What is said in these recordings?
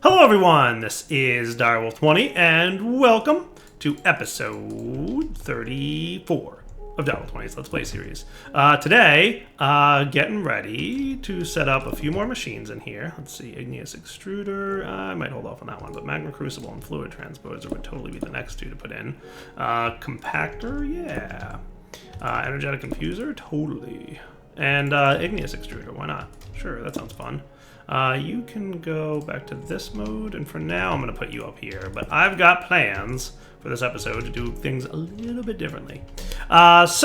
Hello everyone, this is Direwolf20 and welcome to episode 34 of Direwolf20's Let's Play series. Today, getting ready to set up a few more machines in here. Let's see, igneous extruder, I might hold off on that one, but magma crucible and fluid transposer would totally be the next two to put in. Compactor, yeah. Energetic infuser, totally. And igneous extruder, why not? Sure, that sounds fun. You can go back to this mode, and for now I'm going to put you up here. But I've got plans for this episode to do things a little bit differently. Last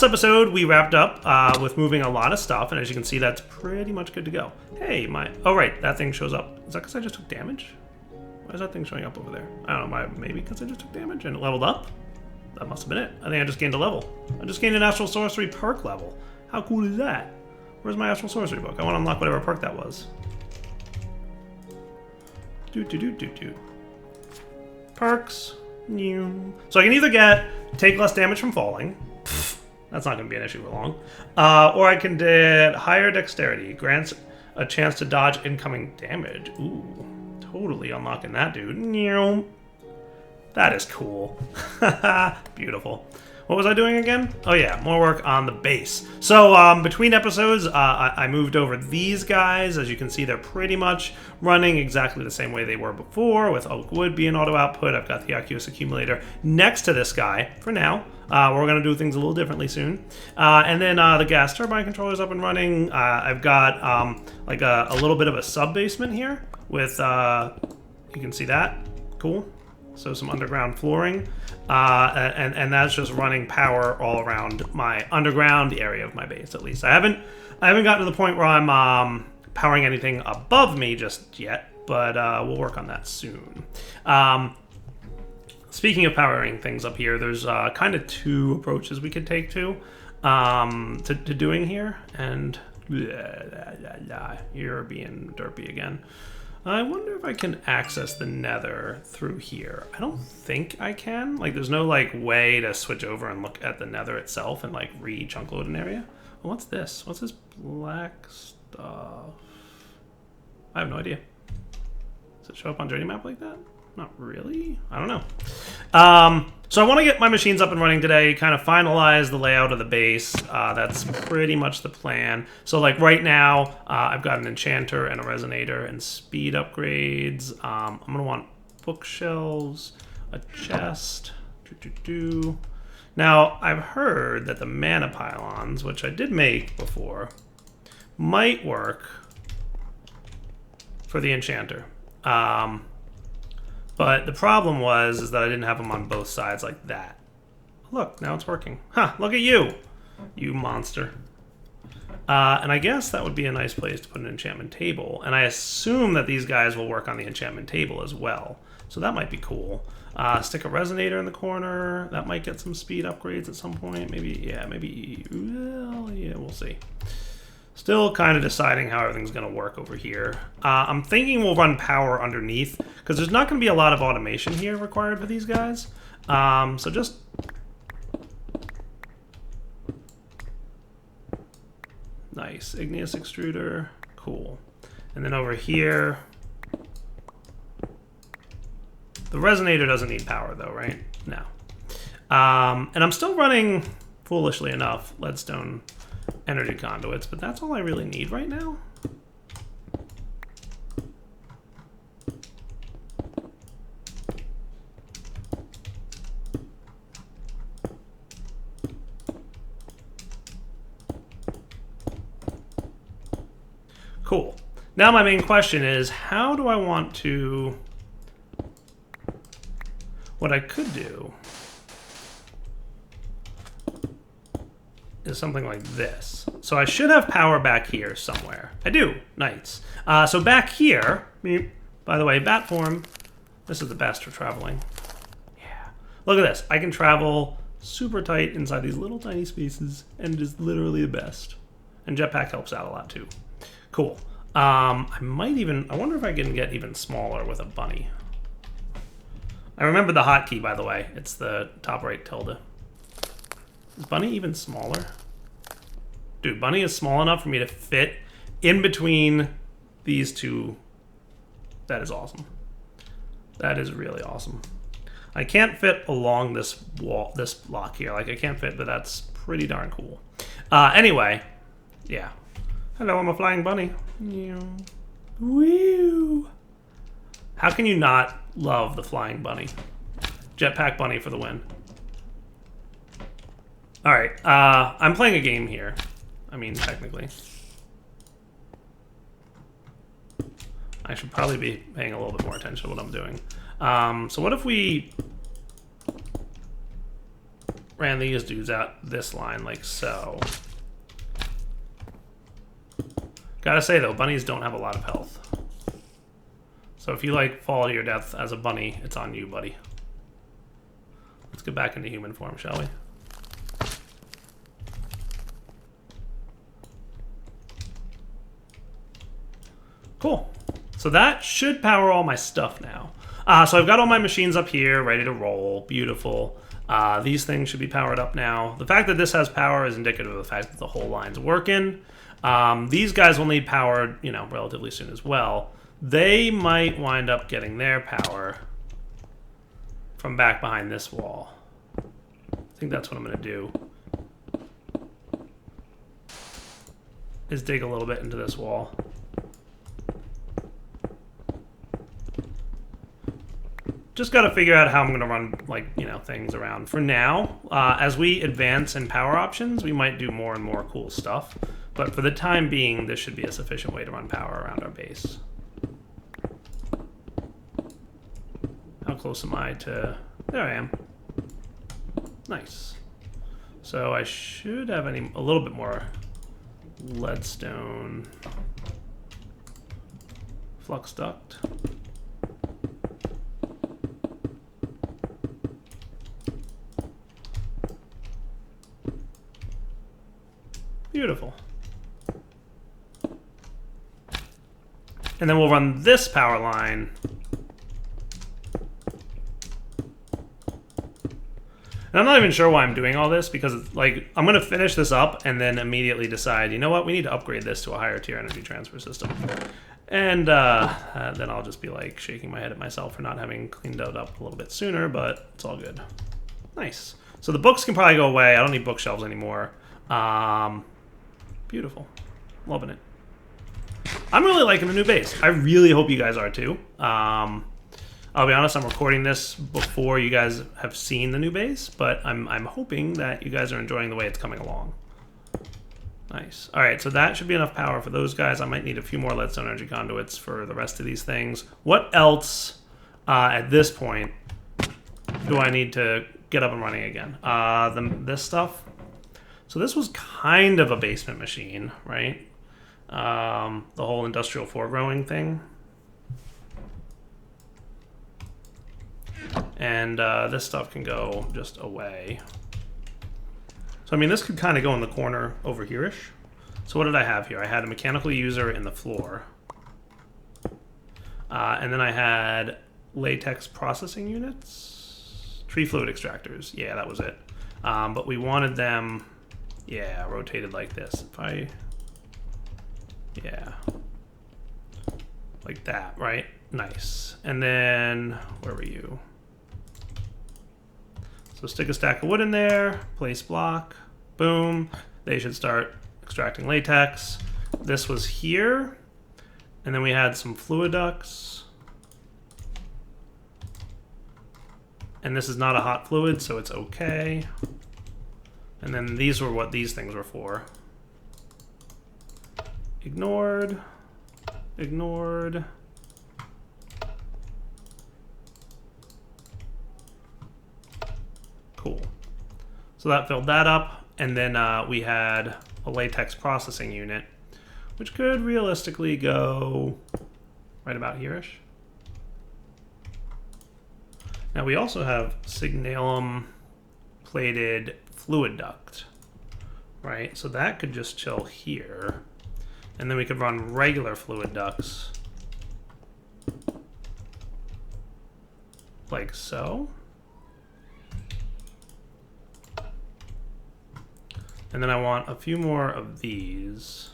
episode we wrapped up with moving a lot of stuff, and as you can see, that's pretty much good to go. Hey, oh right, that thing shows up. Is that because I just took damage? Why is that thing showing up over there? I don't know, maybe because I just took damage and it leveled up? That must have been it. I think I just gained a level. I just gained an Astral Sorcery perk level. How cool is that? Where's my Astral Sorcery book? I want to unlock whatever perk that was. Perks. New. So I can either take less damage from falling. That's not going to be an issue for long. Or I can get higher dexterity. Grants a chance to dodge incoming damage. Ooh. Totally unlocking that, dude. New. That is cool. Beautiful. What was I doing again? Oh yeah, more work on the base. So between episodes, I moved over these guys. As you can see, they're pretty much running exactly the same way they were before, with oak wood being auto output. I've got the Aqueous accumulator next to this guy for now. We're going to do things a little differently soon. And then the gas turbine controller's up and running. I've got like a little bit of a sub-basement here with, you can see that. Cool. So some underground flooring, and that's just running power all around my underground area of my base. At least I haven't gotten to the point where I'm powering anything above me just yet, but we'll work on that soon. Speaking of powering things up here, there's kind of two approaches we could take to doing here, and you're being derpy again. I wonder if I can access the nether through here. I don't think I can. Like, there's no, like, way to switch over and look at the nether itself and, like, re-chunk load an area. Oh, what's this? What's this black stuff? I have no idea. Does it show up on Journey Map like that? Not really. I don't know. So I want to get my machines up and running today, kind of finalize the layout of the base. That's pretty much the plan. So like right now, I've got an enchanter and a resonator and speed upgrades. I'm going to want bookshelves, a chest. Now, I've heard that the mana pylons, which I did make before, might work for the enchanter. But the problem is that I didn't have them on both sides like that. Look, now it's working. Huh, look at you, you monster. And I guess that would be a nice place to put an enchantment table. And I assume that these guys will work on the enchantment table as well. So that might be cool. Stick a resonator in the corner. That might get some speed upgrades at some point. Maybe, yeah, maybe, well, yeah, we'll see. Still kind of deciding how everything's going to work over here. I'm thinking we'll run power underneath, because there's not going to be a lot of automation here required for these guys. So just... Nice. Igneous extruder. Cool. And then over here... The resonator doesn't need power, though, right? No. And I'm still running, foolishly enough, leadstone energy conduits, but that's all I really need right now. Cool. Now my main question is, how do I want to... What I could do is something like this. So I should have power back here somewhere. I do. Nice. So back here, by the way, bat form, this is the best for traveling. Yeah. Look at this. I can travel super tight inside these little tiny spaces, and it is literally the best. And jetpack helps out a lot too. Cool. I wonder if I can get even smaller with a bunny. I remember the hotkey, by the way. It's the top right tilde. Is Bunny even smaller? Dude, Bunny is small enough for me to fit in between these two That is awesome. That is really awesome. I can't fit along this wall, this block here. Like, I can't fit, but that's pretty darn cool. Anyway, yeah. Hello, I'm a flying bunny. Woo! How can you not love the flying bunny? Jetpack bunny for the win. All right, I'm playing a game here. I mean, technically. I should probably be paying a little bit more attention to what I'm doing. So what if we ran these dudes out this line like so? Gotta say though, bunnies don't have a lot of health. So if you like fall to your death as a bunny, it's on you, buddy. Let's get back into human form, shall we? Cool. So that should power all my stuff now. So I've got all my machines up here, ready to roll. Beautiful. These things should be powered up now. The fact that this has power is indicative of the fact that the whole line's working. These guys will need power, you know, relatively soon as well. They might wind up getting their power from back behind this wall. I think that's what I'm going to do. Is dig a little bit into this wall. Just got to figure out how I'm going to run, like, you know, things around. For now, as we advance in power options, we might do more and more cool stuff. But for the time being, this should be a sufficient way to run power around our base. How close am I to... There I am. Nice. So I should have a little bit more leadstone flux duct. Beautiful. And then we'll run this power line. And I'm not even sure why I'm doing all this, because like I'm going to finish this up and then immediately decide, you know what, we need to upgrade this to a higher tier energy transfer system. And then I'll just be like shaking my head at myself for not having cleaned it up a little bit sooner, but it's all good. Nice. So the books can probably go away. I don't need bookshelves anymore. Beautiful. Loving it. I'm really liking the new base. I really hope you guys are too. I'll be honest, I'm recording this before you guys have seen the new base, but I'm hoping that you guys are enjoying the way it's coming along. Nice. All right, so that should be enough power for those guys. I might need a few more leadstone energy conduits for the rest of these things. What else at this point do I need to get up and running again? This stuff. So this was kind of a basement machine, right? The whole industrial foregrowing thing. And this stuff can go just away. So, I mean, this could kind of go in the corner over here-ish. So what did I have here? I had a mechanical user in the floor. And then I had latex processing units. Tree fluid extractors. Yeah, that was it. But we wanted them, yeah, rotated like this. If I... Yeah. Like that, right? Nice. And then, where were you? So stick a stack of wood in there, place block, boom. They should start extracting latex. This was here. And then we had some fluid ducts. And this is not a hot fluid, so it's okay. And then these were what these things were for. Ignored. Ignored. Cool. So that filled that up, and then we had a latex processing unit, which could realistically go right about here-ish. Now we also have signalum plated fluid duct, right? So that could just chill here, and then we could run regular fluid ducts like so. And then I want a few more of these.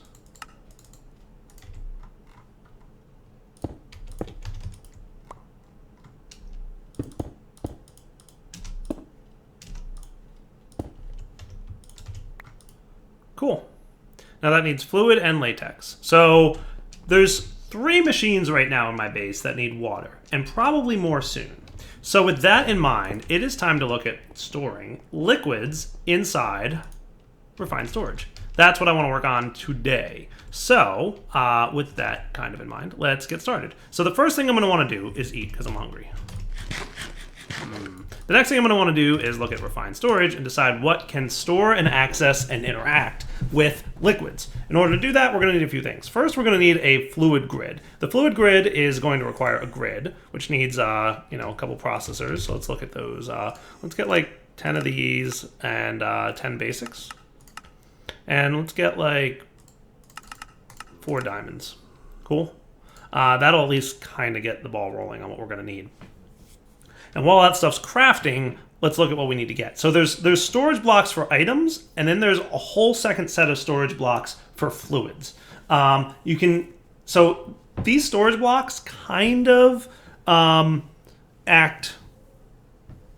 Cool. Now that needs fluid and latex. So there's 3 machines right now in my base that need water, and probably more soon. So with that in mind, it is time to look at storing liquids inside refined storage. That's what I want to work on today. So with that kind of in mind, let's get started. So the first thing I'm going to want to do is eat because I'm hungry. The next thing I'm going to want to do is look at refined storage and decide what can store and access and interact with liquids. In order to do that, we're going to need a few things. First, we're going to need a fluid grid. The fluid grid is going to require a grid, which needs a couple processors. So let's look at those. Let's get like 10 of these and 10 basics. And let's get like 4 diamonds. Cool. That'll at least kind of get the ball rolling on what we're going to need. And while that stuff's crafting, let's look at what we need to get. So there's storage blocks for items, and then there's a whole second set of storage blocks for fluids. So these storage blocks kind of act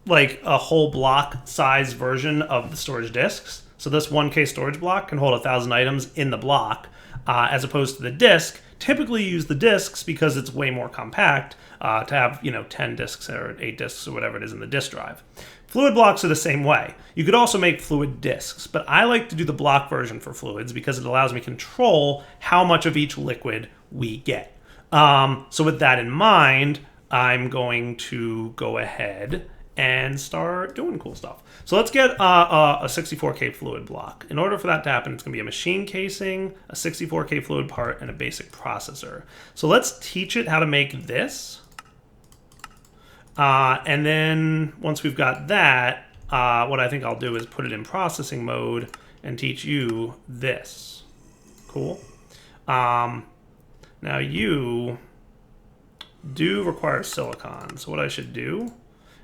like a whole block size version of the storage disks. So this 1K storage block can hold 1,000 items in the block, as opposed to the disk. Typically use the disks because it's way more compact to have 10 disks or 8 disks or whatever it is in the disk drive. Fluid blocks are the same way. You could also make fluid disks, but I like to do the block version for fluids because it allows me to control how much of each liquid we get. So with that in mind, I'm going to go ahead and start doing cool stuff. So let's get a 64K fluid block. In order for that to happen, it's going to be a machine casing, a 64K fluid part, and a basic processor. So let's teach it how to make this. And then once we've got that, what I think I'll do is put it in processing mode and teach you this. Cool. Now you do require silicon. So what I should do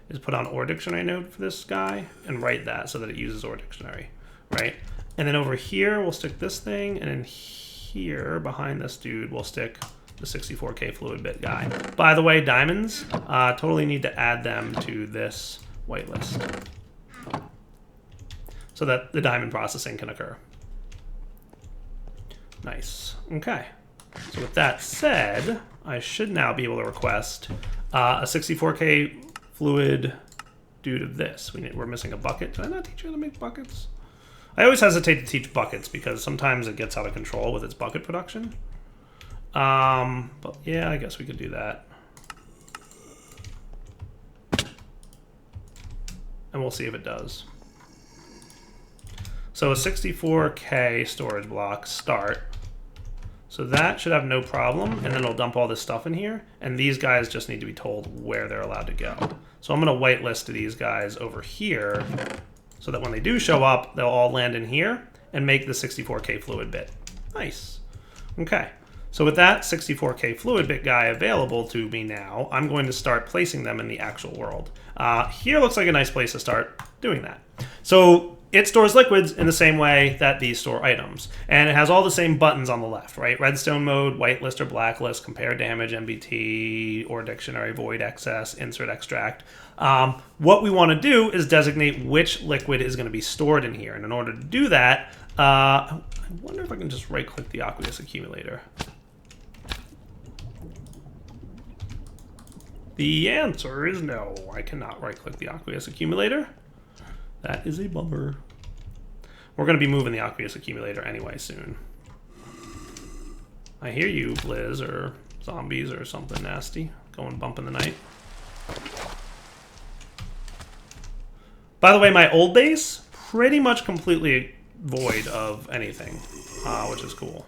is put on OR dictionary node for this guy and write that so that it uses OR dictionary, right? And then over here, we'll stick this thing, and in here, behind this dude, we'll stick the 64K fluid bit guy. By the way, diamonds, totally need to add them to this whitelist so that the diamond processing can occur. Nice, okay. So with that said, I should now be able to request a 64K fluid dude of this. We're missing a bucket. Did I not teach you how to make buckets? I always hesitate to teach buckets because sometimes it gets out of control with its bucket production. But yeah, I guess we could do that. And we'll see if it does. So a 64K storage block start. So that should have no problem, and then it'll dump all this stuff in here, and these guys just need to be told where they're allowed to go. So I'm going to whitelist these guys over here so that when they do show up, they'll all land in here and make the 64K fluid bit. Nice. Okay. So with that 64K fluid bit guy available to me now, I'm going to start placing them in the actual world. Here looks like a nice place to start doing that. So it stores liquids in the same way that these store items. And it has all the same buttons on the left, right? Redstone mode, whitelist or blacklist, compare damage, MBT, or dictionary, void excess, insert extract. What we want to do is designate which liquid is going to be stored in here. And in order to do that, I wonder if I can just right-click the aqueous accumulator. The answer is no. I cannot right-click the aqueous accumulator. That is a bummer. We're going to be moving the aqueous accumulator anyway soon. I hear you, Blizz, or zombies or something nasty going bump in the night. By the way, my old base, pretty much completely void of anything, which is cool.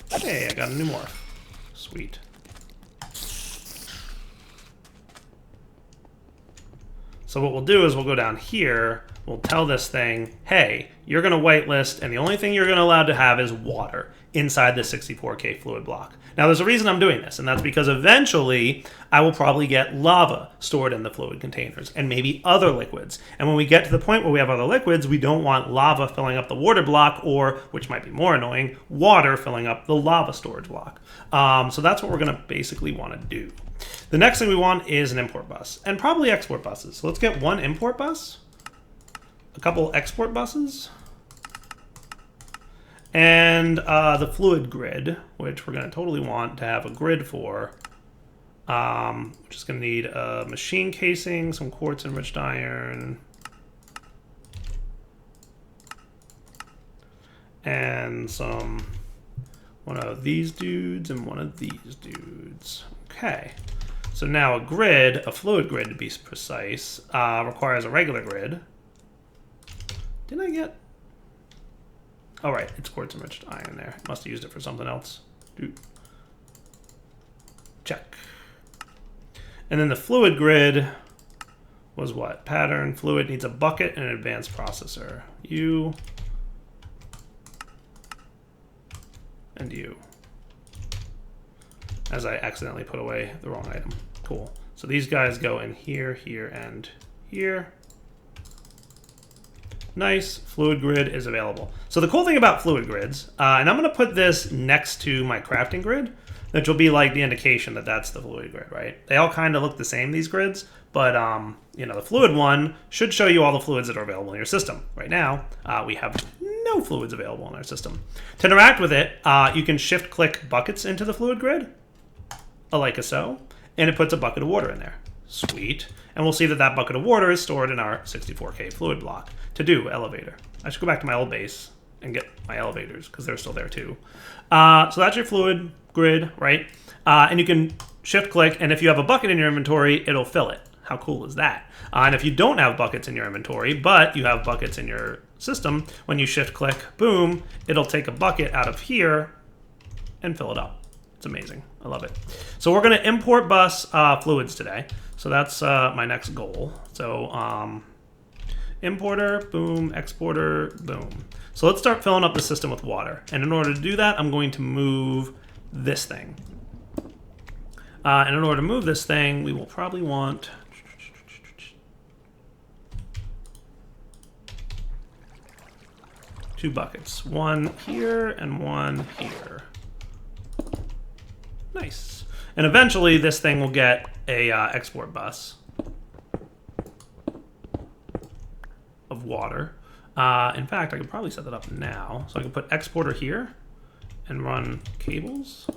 Hey, I got a new morph. Sweet. So what we'll do is we'll go down here, we'll tell this thing, hey, you're going to whitelist, and the only thing you're going to allow to have is water inside the 64K fluid block. Now, there's a reason I'm doing this, and that's because eventually I will probably get lava stored in the fluid containers, and maybe other liquids. And when we get to the point where we have other liquids, we don't want lava filling up the water block, or, which might be more annoying, water filling up the lava storage block. So that's what we're going to basically want to do. The next thing we want is an import bus, and probably export buses. So let's get one import bus, a couple export buses, And the fluid grid, which we're going to totally want to have a grid for. We're just going to need a machine casing, some quartz enriched iron, and one of these dudes and one of these dudes. Okay. So now a grid, a fluid grid to be precise, requires a regular grid. Didn't I get... Oh, right. It's quartz enriched iron there. Must have used it for something else. Check. And then the fluid grid was what? Pattern, fluid needs a bucket and an advanced processor. You and you. As I accidentally put away the wrong item. Cool. So these guys go in here, here, and here. Nice. Fluid grid is available. So the cool thing about fluid grids, and I'm going to put this next to my crafting grid, which will be like the indication that that's the fluid grid, right? They all kind of look the same, these grids, but you know, the fluid one should show you all the fluids that are available in your system. Right now, we have no fluids available in our system. To interact with it, you can shift-click buckets into the fluid grid, like so, and it puts a bucket of water in there. Sweet. And we'll see that that bucket of water is stored in our 64K fluid block. To do, elevator. I should go back to my old base and get my elevators, because they're still there too. So that's your fluid grid, right? And you can shift-click, and if you have a bucket in your inventory, it'll fill it. How cool is that? And if you don't have buckets in your inventory, but you have buckets in your system, when you shift-click, boom, it'll take a bucket out of here and fill it up. It's amazing. I love it. So we're going to import bus fluids today. So that's my next goal. So importer, boom, exporter, boom. So let's start filling up the system with water. And in order to do that, I'm going to move this thing. And in order to move this thing, we will probably want... two buckets. One here and one here. Nice. And eventually this thing will get a export bus of water. In fact, I could probably set that up now. So I can put exporter here and run cables.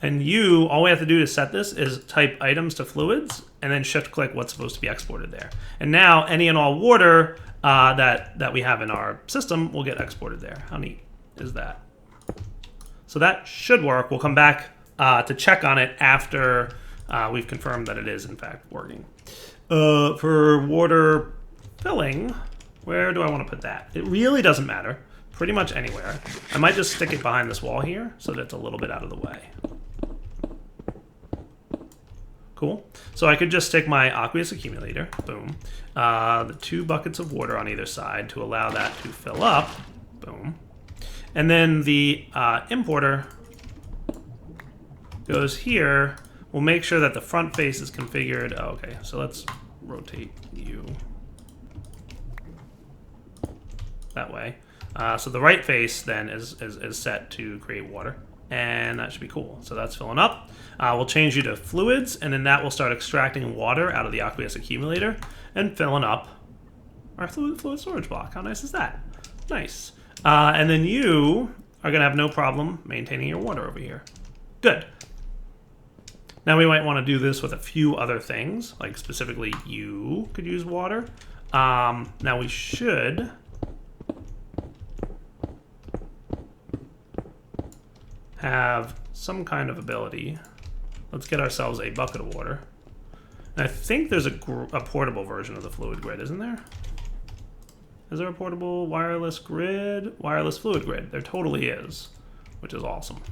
And all we have to do to set this is type items to fluids and then shift click what's supposed to be exported there. And now any and all water that we have in our system will get exported there. How neat is that? So that should work. We'll come back to check on it after we've confirmed that it is in fact working. For water filling, where do I want to put that? It really doesn't matter. Pretty much anywhere. I might just stick it behind this wall here so that it's a little bit out of the way. Cool. So I could just stick my aqueous accumulator, boom, the two buckets of water on either side to allow that to fill up, boom. And then the importer goes here. We'll make sure that the front face is configured. Oh, okay, so let's rotate you that way. So the right face then is set to create water, and that should be cool. So that's filling up. We'll change you to fluids, and then that will start extracting water out of the aqueous accumulator and filling up our fluid storage block. How nice is that? Nice. And then you are going to have no problem maintaining your water over here. Good. Now we might want to do this with a few other things, like specifically you could use water. Now we should... have some kind of ability. Let's get ourselves a bucket of water. And I think there's a portable version of the fluid grid, isn't there? Is there a portable wireless grid? Wireless fluid grid. There totally is, which is awesome.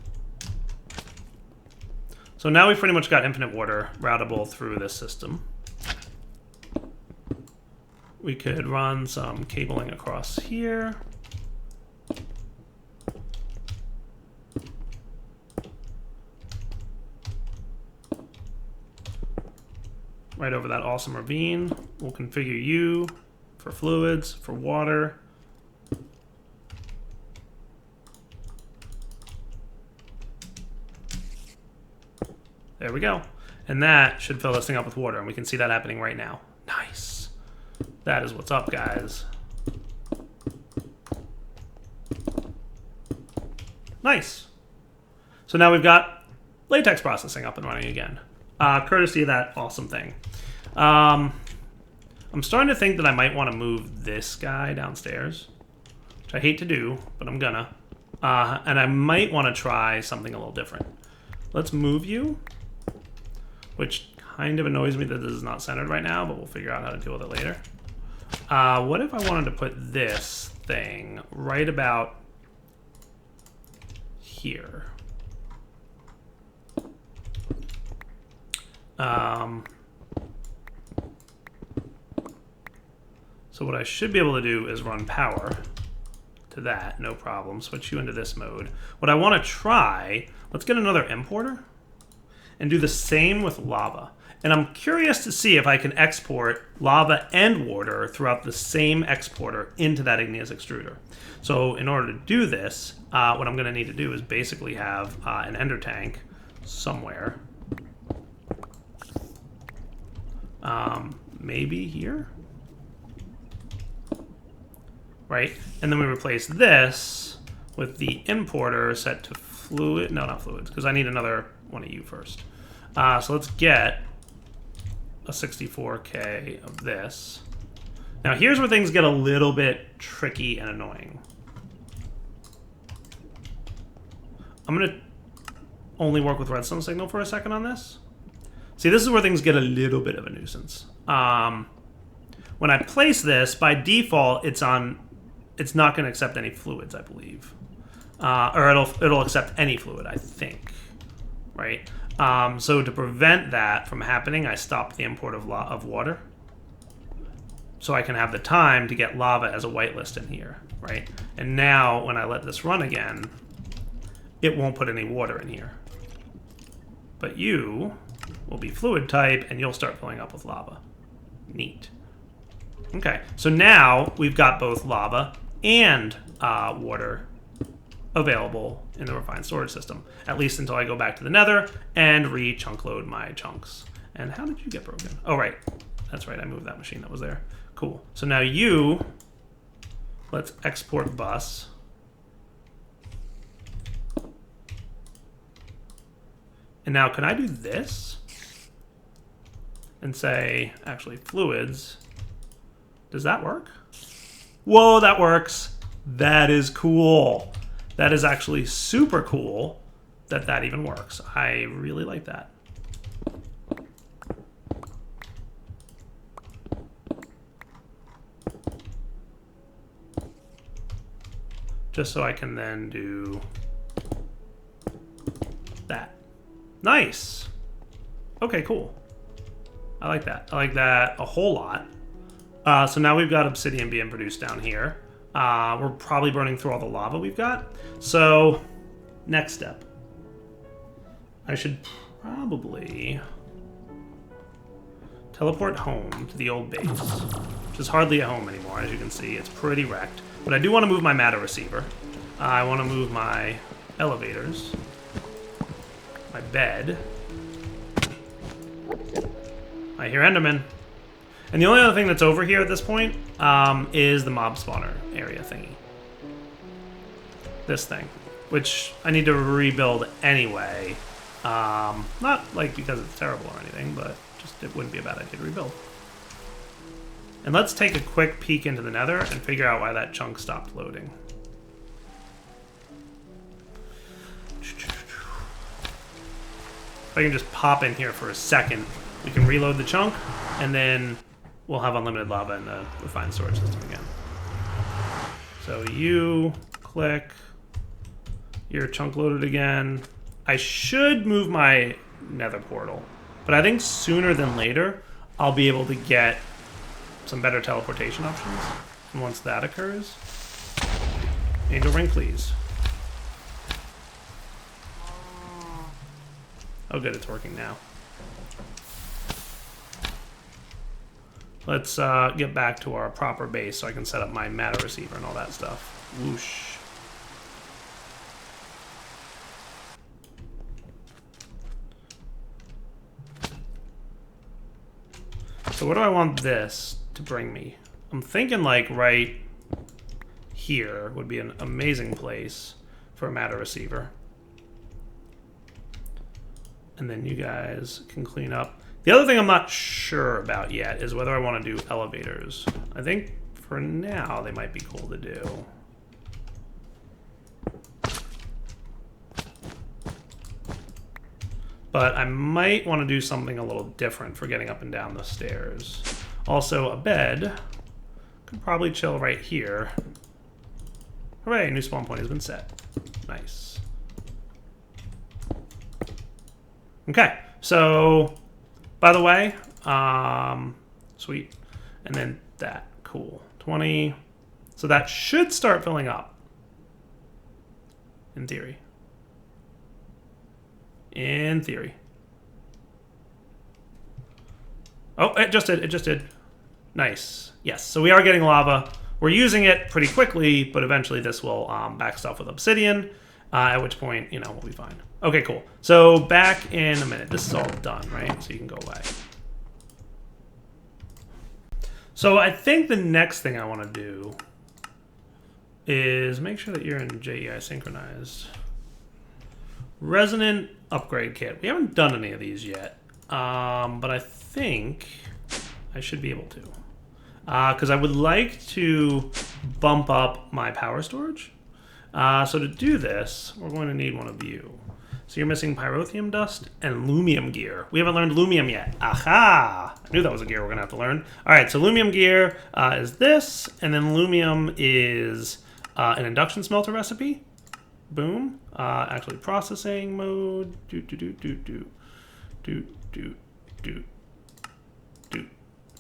So now we've pretty much got infinite water routable through this system. We could run some cabling across here. Right over that awesome ravine. We'll configure you for fluids, for water. There we go. And that should fill this thing up with water, and we can see that happening right now. Nice. That is what's up, guys. Nice. So now we've got latex processing up and running again, courtesy of that awesome thing. I'm starting to think that I might want to move this guy downstairs, which I hate to do, but I'm gonna. And I might want to try something a little different. Let's move you, which kind of annoys me that this is not centered right now, but we'll figure out how to deal with it later. What if I wanted to put this thing right about here? So what I should be able to do is run power to that, no problem. Switch you into this mode. What I want to try, let's get another importer and do the same with lava. And I'm curious to see if I can export lava and water throughout the same exporter into that igneous extruder. So in order to do this, what I'm going to need to do is basically have an ender tank somewhere. Maybe here? Right? And then we replace this with the importer set to fluid. No, not fluids, because I need another one of you first. So let's get a 64K of this. Now here's where things get a little bit tricky and annoying. I'm going to only work with redstone signal for a second on this. See, this is where things get a little bit of a nuisance. When I place this, by default, it's not going to accept any fluids, I believe. Or it'll accept any fluid, I think. Right? So to prevent that from happening, I stopped the import of water. So I can have the time to get lava as a whitelist in here, right? And now, when I let this run again, it won't put any water in here. But you will be fluid type, and you'll start filling up with lava. Neat. Okay, so now we've got both lava and water available in the refined storage system, at least until I go back to the nether and re-chunk load my chunks. And how did you get broken? Oh, right. That's right, I moved that machine that was there. Cool. So now you, let's export bus. And now can I do this? And say, actually, fluids. Does that work? Whoa, that works. That is cool. That is actually super cool that that even works. I really like that. Just so I can then do that. Nice. Okay, cool. I like that. I like that a whole lot. So now we've got obsidian being produced down here. We're probably burning through all the lava we've got. So, next step. I should probably teleport home to the old base, which is hardly a home anymore, as you can see. It's pretty wrecked. But I do want to move my matter receiver. I want to move my elevators, my bed. I hear Enderman. And the only other thing that's over here at this point is the mob spawner area thingy. This thing, which I need to rebuild anyway. Not like because it's terrible or anything, but just it wouldn't be a bad idea to rebuild. And let's take a quick peek into the nether and figure out why that chunk stopped loading. If I can just pop in here for a second, we can reload the chunk, and then we'll have unlimited lava in the refined storage system again. So you click, your chunk loaded again. I should move my nether portal, but I think sooner than later, I'll be able to get some better teleportation options. And once that occurs, angel ring, please. Oh good, it's working now. Let's get back to our proper base so I can set up my matter receiver and all that stuff. Whoosh. So what do I want this to bring me? I'm thinking like right here would be an amazing place for a matter receiver. And then you guys can clean up. The other thing I'm not sure about yet is whether I want to do elevators. I think for now they might be cool to do. But I might want to do something a little different for getting up and down the stairs. Also, a bed could probably chill right here. Hooray, new spawn point has been set. Nice. Okay, so, by the way, sweet. And then that, cool. 20. So that should start filling up, in theory. In theory. Oh, it just did. Nice. Yes, so we are getting lava. We're using it pretty quickly, but eventually this will back stuff with obsidian, at which point, you know, we'll be fine. Okay, cool. So back in a minute. This is all done, right? So you can go away. So I think the next thing I want to do is make sure that you're in JEI synchronized. Resonant upgrade kit. We haven't done any of these yet, but I think I should be able to. Because I would like to bump up my power storage. So to do this, we're going to need one of you. So you're missing pyrotheum dust and lumium gear. We haven't learned lumium yet. Aha! I knew that was a gear we're going to have to learn. All right, so lumium gear is this, and then lumium is an induction smelter recipe. Boom. Actually processing mode.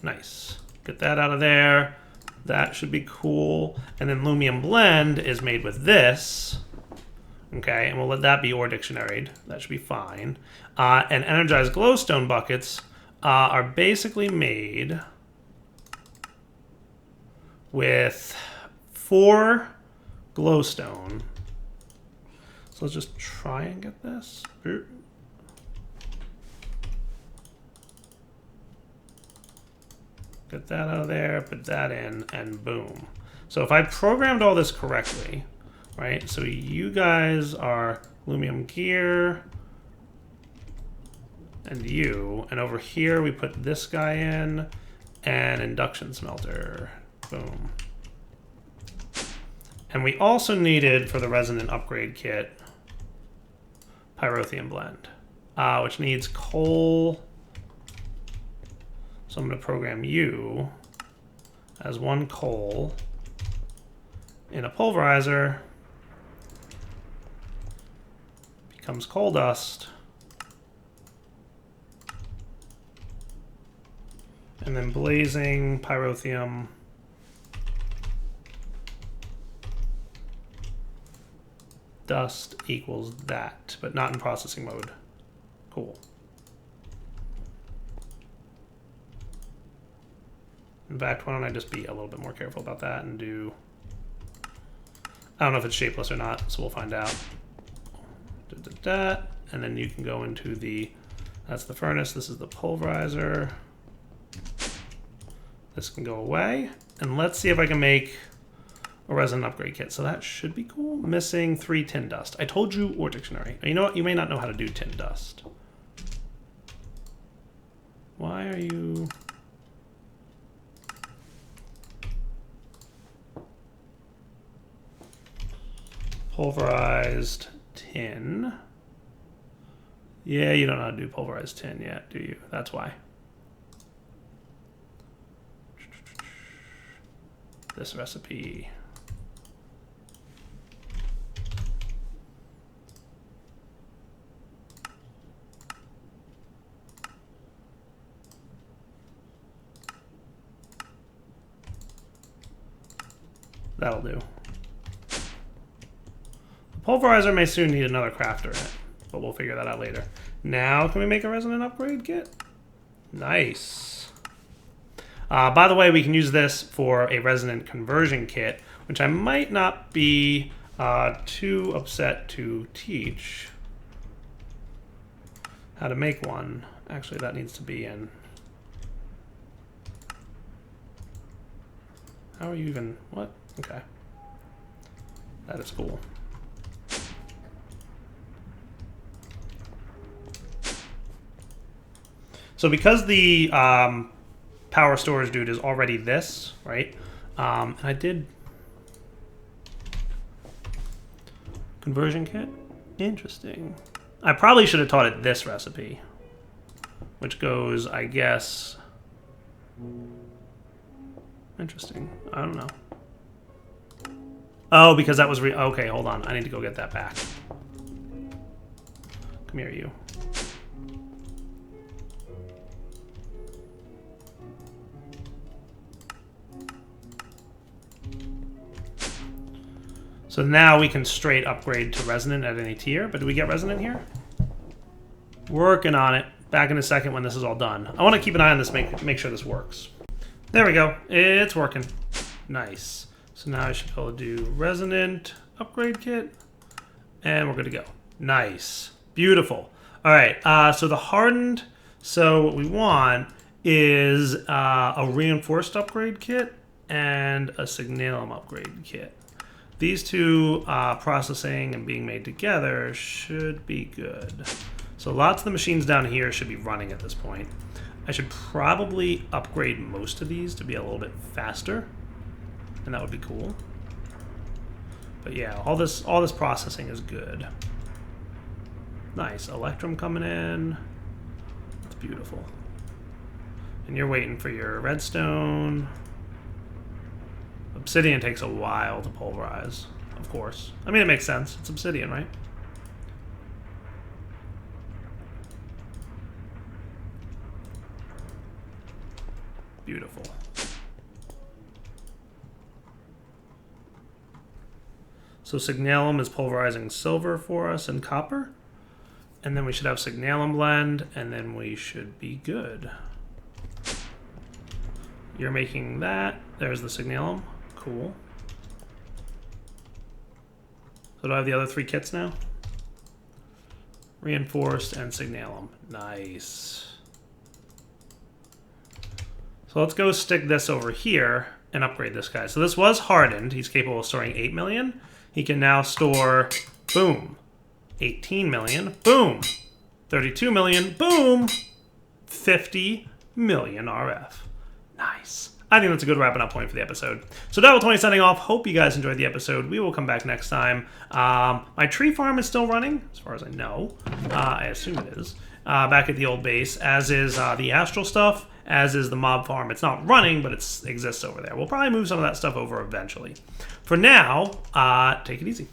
Nice. Get that out of there. That should be cool. And then lumium blend is made with this. Okay, and we'll let that be ore dictionaried. That should be fine. And energized glowstone buckets are basically made with 4 glowstone. So let's just try and get this. Get that out of there, put that in, and boom. So if I programmed all this correctly, right? So you guys are lumium gear, and you, and over here we put this guy in, and induction smelter, boom. And we also needed, for the resonant upgrade kit, pyrotheum blend, which needs coal. So I'm going to program you as 1 coal in a pulverizer. Becomes coal dust. And then blazing pyrotheum. Dust equals that, but not in processing mode. Cool. In fact, why don't I just be a little bit more careful about that and do... I don't know if it's shapeless or not, so we'll find out. That, and then you can go into the... That's the furnace, this is the pulverizer. This can go away. And let's see if I can make a resonant upgrade kit. So that should be cool. Missing 3 tin dust. I told you ore dictionary. You know what? You may not know how to do tin dust. Why are you... Pulverized tin. Yeah, you don't know how to do pulverized tin yet, do you? That's why. This recipe. That'll do. Pulverizer may soon need another crafter in it, but we'll figure that out later. Now, can we make a resonant upgrade kit? Nice. By the way, we can use this for a resonant conversion kit, which I might not be too upset to teach how to make one. Actually, that needs to be in. How are you even... What? Okay. That is cool. So because the power storage dude is already this, right? And I did conversion kit. Interesting. I probably should have taught it this recipe, which goes, I guess. Interesting. I don't know. Oh, because that was okay, hold on. I need to go get that back. Come here, you. So now we can straight upgrade to resonant at any tier. But do we get resonant here? Working on it. Back in a second when this is all done. I want to keep an eye on this, make sure this works. There we go. It's working. Nice. So now I should be able to do resonant upgrade kit. And we're good to go. Nice. Beautiful. All right. So the hardened. So what we want is a reinforced upgrade kit and a signalum upgrade kit. These two processing and being made together should be good. So lots of the machines down here should be running at this point. I should probably upgrade most of these to be a little bit faster, and that would be cool. But yeah, all this processing is good. Nice, Electrum coming in. That's beautiful. And you're waiting for your redstone. Obsidian takes a while to pulverize, of course. I mean, it makes sense. It's obsidian, right? Beautiful. So signalum is pulverizing silver for us and copper. And then we should have signalum blend, and then we should be good. You're making that. There's the signalum. Cool. So do I have the other three kits now? Reinforced and signalum. Nice. So let's go stick this over here and upgrade this guy. So this was hardened. He's capable of storing 8 million. He can now store, boom, 18 million, boom, 32 million, boom, 50 million RF. Nice. I think that's a good wrapping up point for the episode. So Devil20 signing off. Hope you guys enjoyed the episode. We will come back next time. My tree farm is still running, as far as I know. I assume it is. Back at the old base, as is the astral stuff, as is the mob farm. It's not running, but it exists over there. We'll probably move some of that stuff over eventually. For now, take it easy.